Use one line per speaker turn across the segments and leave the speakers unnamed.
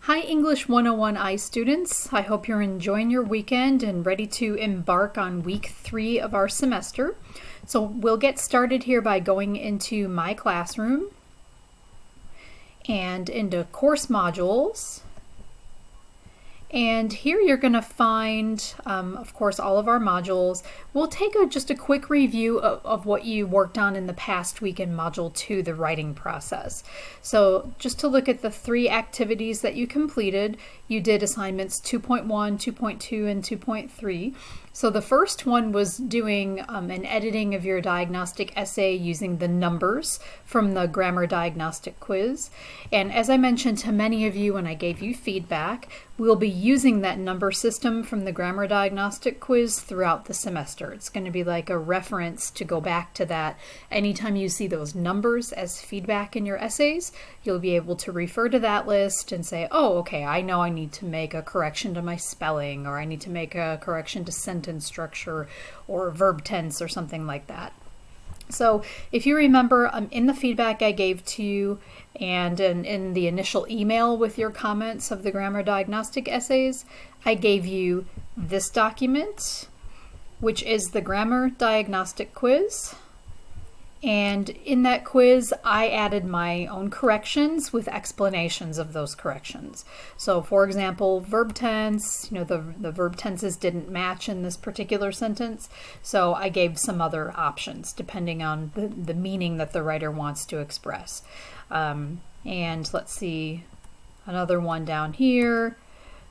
Hi English 101I students. I hope you're enjoying your weekend and ready to embark on week 3 of our semester. So we'll get started here by going into My Classroom and into Course Modules. And here you're going to find, of course, all of our modules. We'll take just a quick review of what you worked on in the past week in Module 2, the writing process. So just to look at the 3 activities that you completed, you did assignments 2.1, 2.2, and 2.3. So the first one was doing an editing of your diagnostic essay using the numbers from the grammar diagnostic quiz. And as I mentioned to many of you when I gave you feedback, we'll be using that number system from the grammar diagnostic quiz throughout the semester. It's going to be like a reference to go back to that. Anytime you see those numbers as feedback in your essays, you'll be able to refer to that list and say, oh, okay, I know I need to make a correction to my spelling, or I need to make a correction to sentence structure or verb tense or something like that. So if you remember, in the feedback I gave to you and in the initial email with your comments of the grammar diagnostic essays, I gave you this document, which is the grammar diagnostic quiz. And in that quiz, I added my own corrections with explanations of those corrections. So for example, verb tense, the verb tenses didn't match in this particular sentence. So I gave some other options depending on the meaning that the writer wants to express. And let's see, another one down here.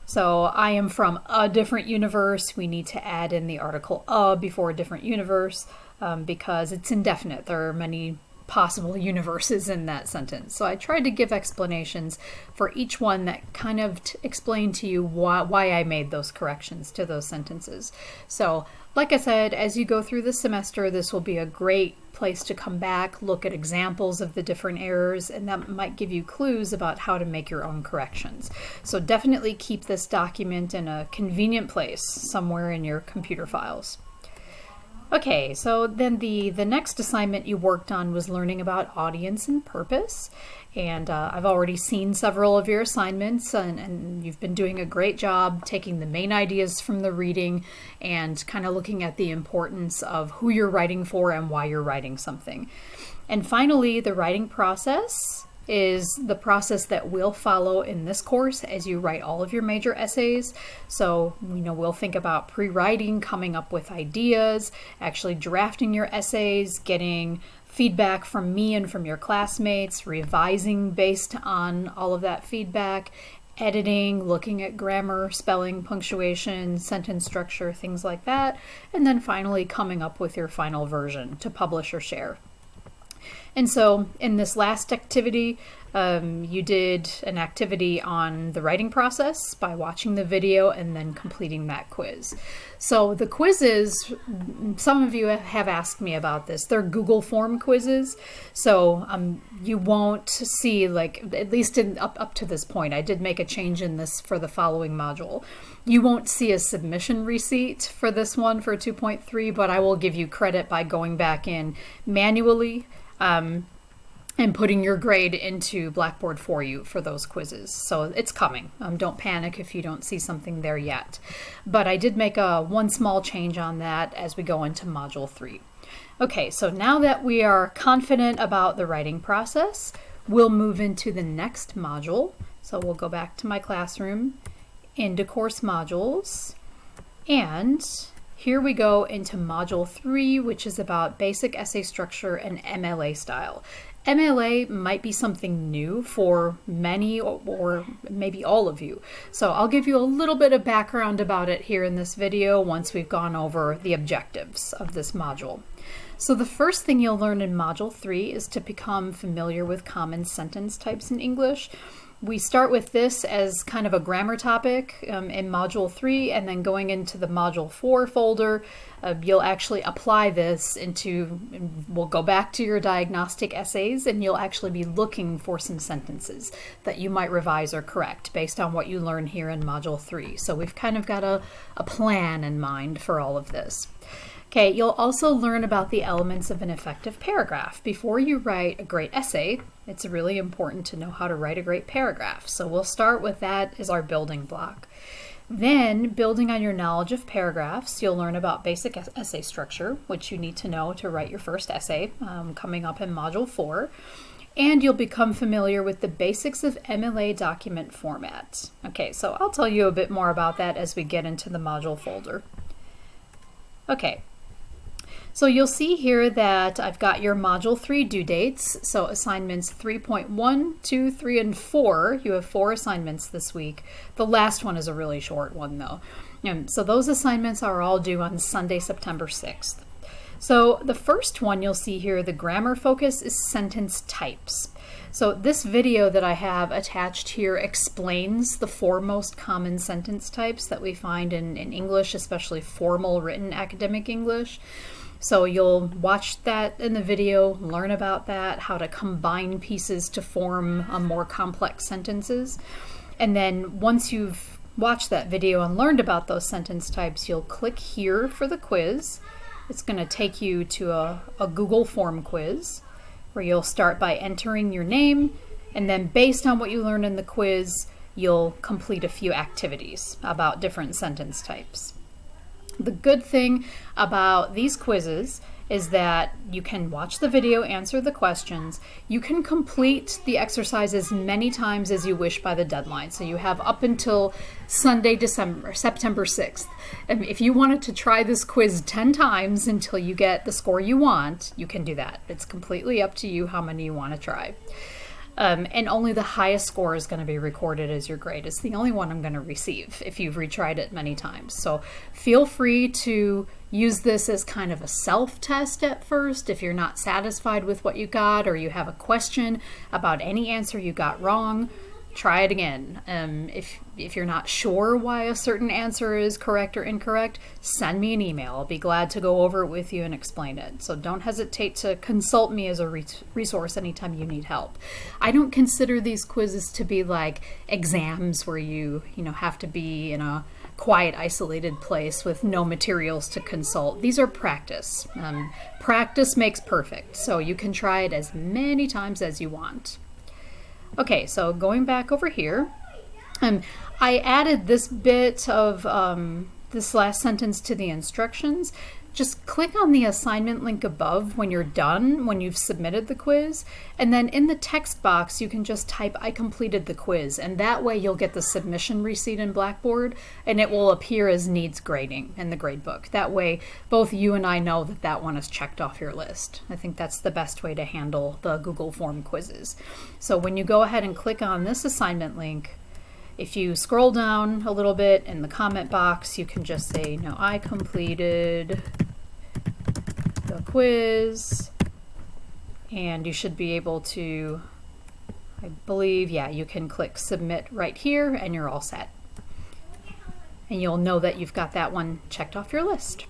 So I am from a different universe. We need to add in the article "a" before a different universe because it's indefinite. There are many possible universes in that sentence. So I tried to give explanations for each one that kind of explain to you why I made those corrections to those sentences. So like I said, as you go through the semester, this will be a great place to come back, look at examples of the different errors, and that might give you clues about how to make your own corrections. So definitely keep this document in a convenient place somewhere in your computer files. Okay, so then the next assignment you worked on was learning about audience and purpose. And I've already seen several of your assignments, and you've been doing a great job taking the main ideas from the reading and kind of looking at the importance of who you're writing for and why you're writing something. And finally, the writing process is the process that we'll follow in this course as you write all of your major essays. So, we'll think about pre-writing, coming up with ideas, actually drafting your essays, getting feedback from me and from your classmates, revising based on all of that feedback, editing, looking at grammar, spelling, punctuation, sentence structure, things like that, and then finally coming up with your final version to publish or share. And so in this last activity, you did an activity on the writing process by watching the video and then completing that quiz. So the quizzes, some of you have asked me about this. They're Google form quizzes. So you won't see, at least up to this point, I did make a change in this for the following module. You won't see a submission receipt for this one for 2.3, but I will give you credit by going back in manually and putting your grade into Blackboard for you for those quizzes. So it's coming. Don't panic if you don't see something there yet. But I did make one small change on that as we go into Module 3. Okay, so now that we are confident about the writing process, we'll move into the next module. So we'll go back to My Classroom, into Course Modules, and here we go into Module 3, which is about basic essay structure and MLA style. MLA might be something new for many or maybe all of you. So I'll give you a little bit of background about it here in this video once we've gone over the objectives of this module. So the first thing you'll learn in Module 3 is to become familiar with common sentence types in English. We start with this as kind of a grammar topic in Module 3, and then going into the Module 4 folder, you'll actually apply this we'll go back to your diagnostic essays, and you'll actually be looking for some sentences that you might revise or correct based on what you learn here in Module 3. So we've kind of got a plan in mind for all of this. Okay, you'll also learn about the elements of an effective paragraph. Before you write a great essay, it's really important to know how to write a great paragraph. So we'll start with that as our building block. Then, building on your knowledge of paragraphs, you'll learn about basic essay structure, which you need to know to write your first essay, coming up in Module 4. And you'll become familiar with the basics of MLA document format. Okay, so I'll tell you a bit more about that as we get into the module folder. Okay. So you'll see here that I've got your Module 3 due dates. So assignments 3.1, 2, 3, and 4. You have 4 assignments this week. The last one is a really short one though. So those assignments are all due on Sunday, September 6th. So the first one you'll see here, the grammar focus, is sentence types. So this video that I have attached here explains the 4 most common sentence types that we find in English, especially formal written academic English. So you'll watch that in the video, learn about that, how to combine pieces to form more complex sentences. And then once you've watched that video and learned about those sentence types, you'll click here for the quiz. It's going to take you to a Google form quiz where you'll start by entering your name, and then based on what you learn in the quiz, you'll complete a few activities about different sentence types. The good thing about these quizzes is that you can watch the video, answer the questions. You can complete the exercise as many times as you wish by the deadline. So you have up until Sunday, September 6th. And if you wanted to try this quiz 10 times until you get the score you want, you can do that. It's completely up to you how many you want to try. And only the highest score is going to be recorded as your grade. It's the only one I'm going to receive if you've retried it many times. So feel free to use this as kind of a self-test at first. If you're not satisfied with what you got or you have a question about any answer you got wrong, try it again. If you're not sure why a certain answer is correct or incorrect, send me an email. I'll be glad to go over it with you and explain it. So don't hesitate to consult me as a resource anytime you need help. I don't consider these quizzes to be like exams where you have to be in a quiet, isolated place with no materials to consult. These are practice. Practice makes perfect. So you can try it as many times as you want. Okay, so going back over here, I added this bit of this last sentence to the instructions. Just click on the assignment link above when you're done, when you've submitted the quiz, and then in the text box you can just type "I completed the quiz," and that way you'll get the submission receipt in Blackboard and it will appear as needs grading in the gradebook. That way both you and I know that that one is checked off your list. I think that's the best way to handle the Google form quizzes. So when you go ahead and click on this assignment link, if you scroll down a little bit in the comment box, you can just say, "No, I completed the quiz," and you should be able to, I believe, yeah, you can click submit right here and you're all set. And you'll know that you've got that one checked off your list.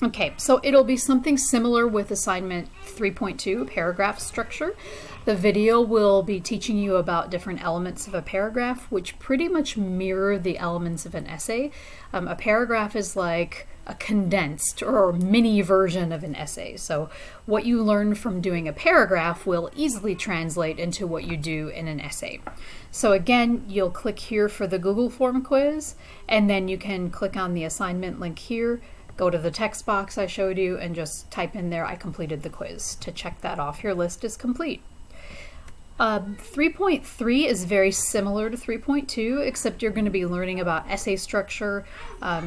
Okay, so it'll be something similar with assignment 3.2, paragraph structure. The video will be teaching you about different elements of a paragraph, which pretty much mirror the elements of an essay. A paragraph is like a condensed or mini version of an essay. So what you learn from doing a paragraph will easily translate into what you do in an essay. So again, you'll click here for the Google form quiz, and then you can click on the assignment link here, go to the text box I showed you, and just type in there, "I completed the quiz," to check that off your list is complete. 3.3 is very similar to 3.2, except you're going to be learning about essay structure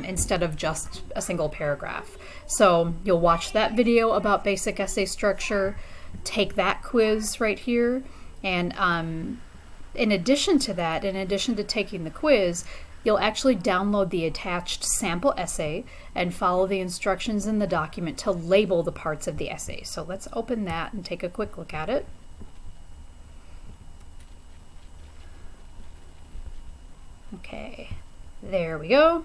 instead of just a single paragraph. So you'll watch that video about basic essay structure, take that quiz right here, and in addition to that, in addition to taking the quiz, you'll actually download the attached sample essay and follow the instructions in the document to label the parts of the essay. So let's open that and take a quick look at it. Okay, there we go.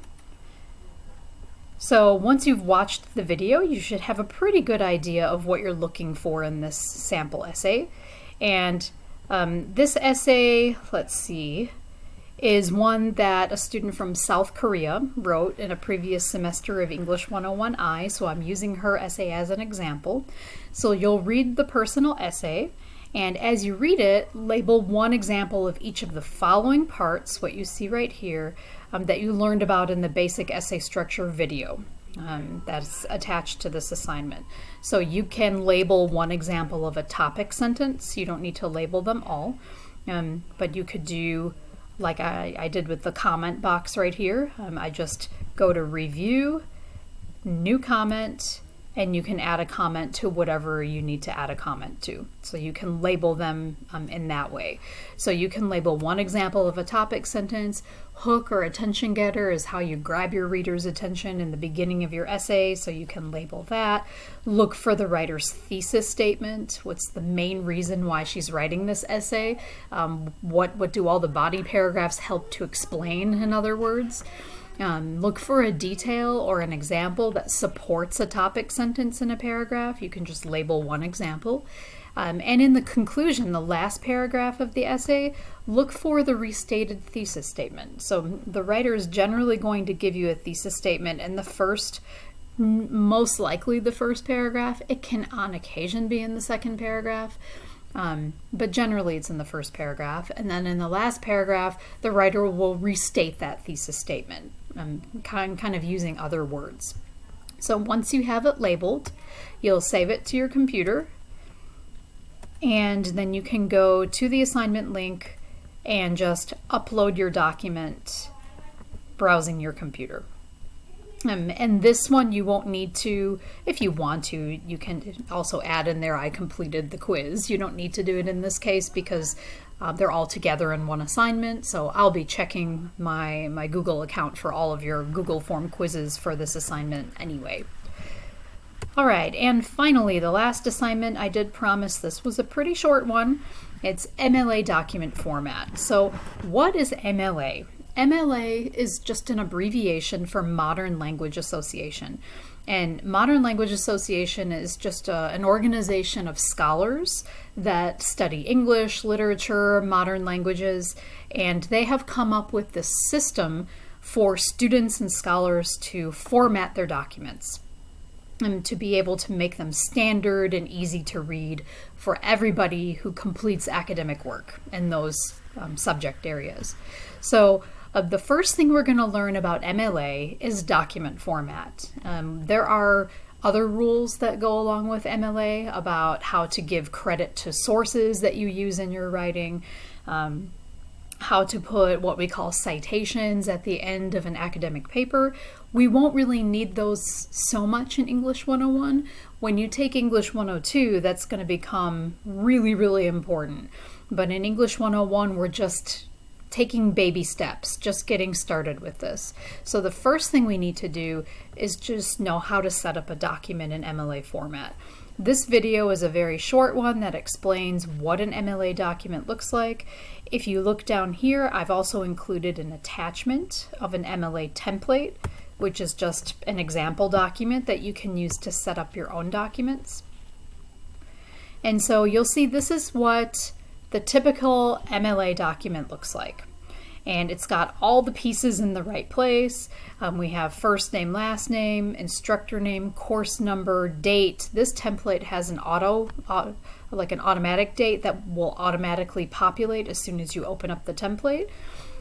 So once you've watched the video, you should have a pretty good idea of what you're looking for in this sample essay. And this essay, let's see, is one that a student from South Korea wrote in a previous semester of English 101I, so I'm using her essay as an example. So you'll read the personal essay, and as you read it, label one example of each of the following parts, what you see right here, that you learned about in the basic essay structure video. That's attached to this assignment. So you can label one example of a topic sentence. You don't need to label them all, but you could do like I did with the comment box right here. I just go to review, new comment, and you can add a comment to whatever you need to add a comment to. So you can label them in that way. So you can label one example of a topic sentence. Hook or attention getter is how you grab your reader's attention in the beginning of your essay, so you can label that. Look for the writer's thesis statement. What's the main reason why she's writing this essay? What do all the body paragraphs help to explain, in other words? Look for a detail or an example that supports a topic sentence in a paragraph. You can just label one example. And in the conclusion, the last paragraph of the essay, look for the restated thesis statement. So the writer is generally going to give you a thesis statement in the first, most likely the first paragraph. It can on occasion be in the second paragraph. But generally it's in the first paragraph. And then in the last paragraph, the writer will restate that thesis statement, kind of using other words. So once you have it labeled, you'll save it to your computer, and then you can go to the assignment link and just upload your document browsing your computer. And this one you won't need to. If you want to, you can also add in there, I completed the quiz. You don't need to do it in this case because they're all together in one assignment. So I'll be checking my Google account for all of your Google form quizzes for this assignment anyway. All right, and finally, the last assignment, I did promise this was a pretty short one. It's MLA document format. So what is MLA? MLA is just an abbreviation for Modern Language Association. And Modern Language Association is just an organization of scholars that study English, literature, modern languages, and they have come up with this system for students and scholars to format their documents and to be able to make them standard and easy to read for everybody who completes academic work in those subject areas. So the first thing we're going to learn about MLA is document format. There are other rules that go along with MLA about how to give credit to sources that you use in your writing, how to put what we call citations at the end of an academic paper. We won't really need those so much in English 101. When you take English 102, that's going to become really, really important. But in English 101, we're just taking baby steps, just getting started with this. So the first thing we need to do is just know how to set up a document in MLA format. This video is a very short one that explains what an MLA document looks like. If you look down here, I've also included an attachment of an MLA template, which is just an example document that you can use to set up your own documents. And so you'll see this is what the typical MLA document looks like. And it's got all the pieces in the right place. We have first name, last name, instructor name, course number, date. This template has an like an automatic date that will automatically populate as soon as you open up the template.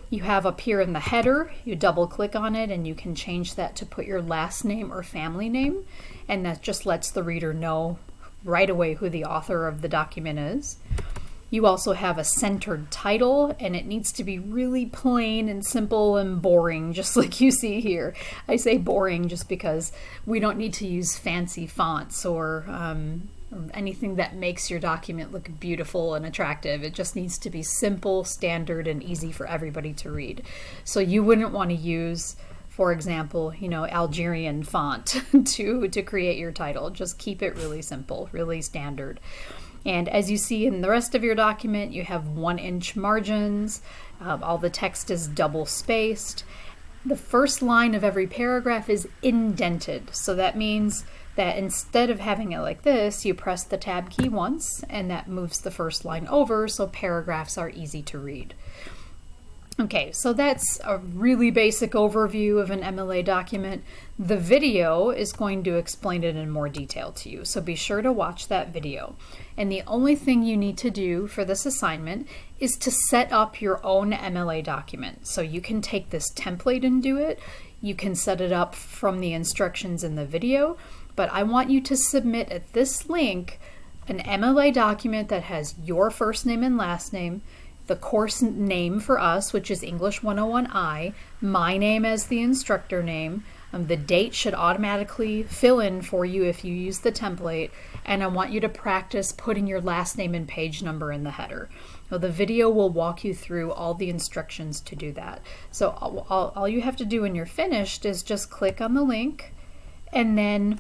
You have up here in the header, you double click on it and you can change that to put your last name or family name. And that just lets the reader know right away who the author of the document is. You also have a centered title, and it needs to be really plain and simple and boring, just like you see here. I say boring just because we don't need to use fancy fonts or anything that makes your document look beautiful and attractive. It just needs to be simple, standard, and easy for everybody to read. So you wouldn't want to use, for example, Algerian font to create your title. Just keep it really simple, really standard. And as you see in the rest of your document, you have 1-inch margins. All the text is double spaced. The first line of every paragraph is indented. So that means that instead of having it like this, you press the tab key once and that moves the first line over so paragraphs are easy to read. Okay, so that's a really basic overview of an MLA document. The video is going to explain it in more detail to you, so be sure to watch that video. And the only thing you need to do for this assignment is to set up your own MLA document. So you can take this template and do it. You can set it up from the instructions in the video, but I want you to submit at this link an MLA document that has your first name and last name, the course name for us, which is English 101I, my name as the instructor name. The date should automatically fill in for you if you use the template, and I want you to practice putting your last name and page number in the header. Now, the video will walk you through all the instructions to do that. So all you have to do when you're finished is just click on the link and then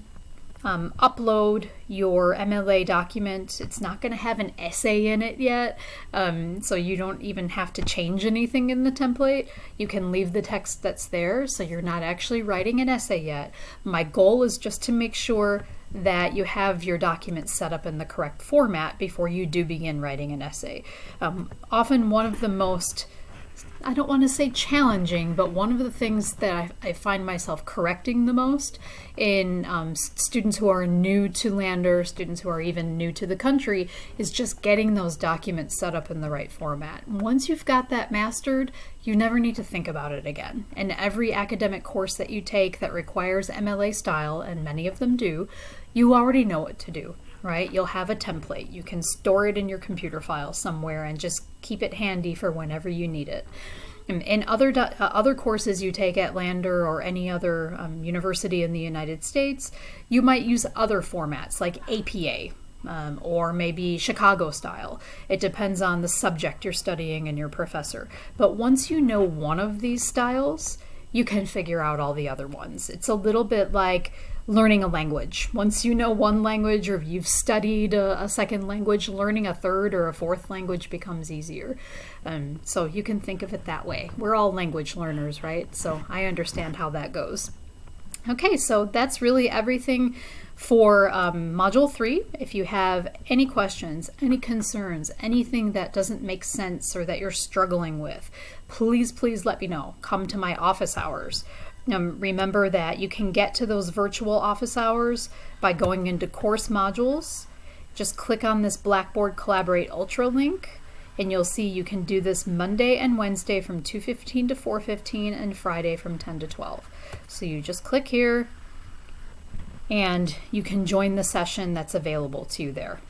upload your MLA document. It's not going to have an essay in it yet, so you don't even have to change anything in the template. You can leave the text that's there, so you're not actually writing an essay yet. My goal is just to make sure that you have your document set up in the correct format before you do begin writing an essay. Often one of the most, I don't want to say challenging, but one of the things that I find myself correcting the most in students who are new to Lander, students who are even new to the country, is just getting those documents set up in the right format. Once you've got that mastered, you never need to think about it again. And every academic course that you take that requires MLA style, and many of them do, you already know what to do. Right? You'll have a template. You can store it in your computer file somewhere and just keep it handy for whenever you need it. In other courses you take at Lander or any other university in the United States, you might use other formats like APA or maybe Chicago style. It depends on the subject you're studying and your professor. But once you know one of these styles, you can figure out all the other ones. It's a little bit like learning a language. Once you know one language, or if you've studied a second language, learning a third or a fourth language becomes easier. So you can think of it that way. We're all language learners, right? So I understand how that goes. Okay, so that's really everything for Module 3. If you have any questions, any concerns, anything that doesn't make sense or that you're struggling with, please let me know. Come to my office hours. Remember that you can get to those virtual office hours by going into course modules. Just click on this Blackboard Collaborate Ultra link, and you'll see you can do this Monday and Wednesday from 2:15 to 4:15 and Friday from 10 to 12. So you just click here and you can join the session that's available to you there.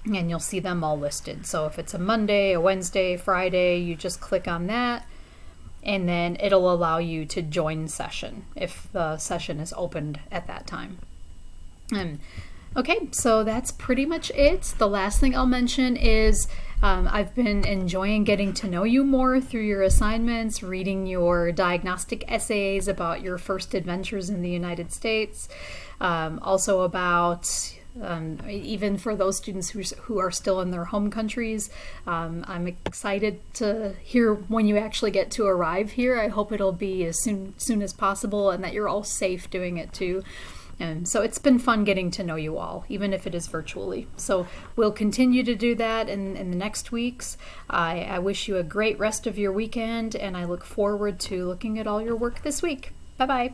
And you'll see them all listed. So if it's a Monday, a Wednesday, Friday, you just click on that, and then it'll allow you to join session if the session is opened at that time. Okay, so that's pretty much it. The last thing I'll mention is I've been enjoying getting to know you more through your assignments, reading your diagnostic essays about your first adventures in the United States, also about even for those students who are still in their home countries. I'm excited to hear when you actually get to arrive here. I hope it'll be as soon as possible, and that you're all safe doing it too. And so it's been fun getting to know you all, even if it is virtually. So we'll continue to do that in the next weeks. I wish you a great rest of your weekend, and I look forward to looking at all your work this week. Bye-bye.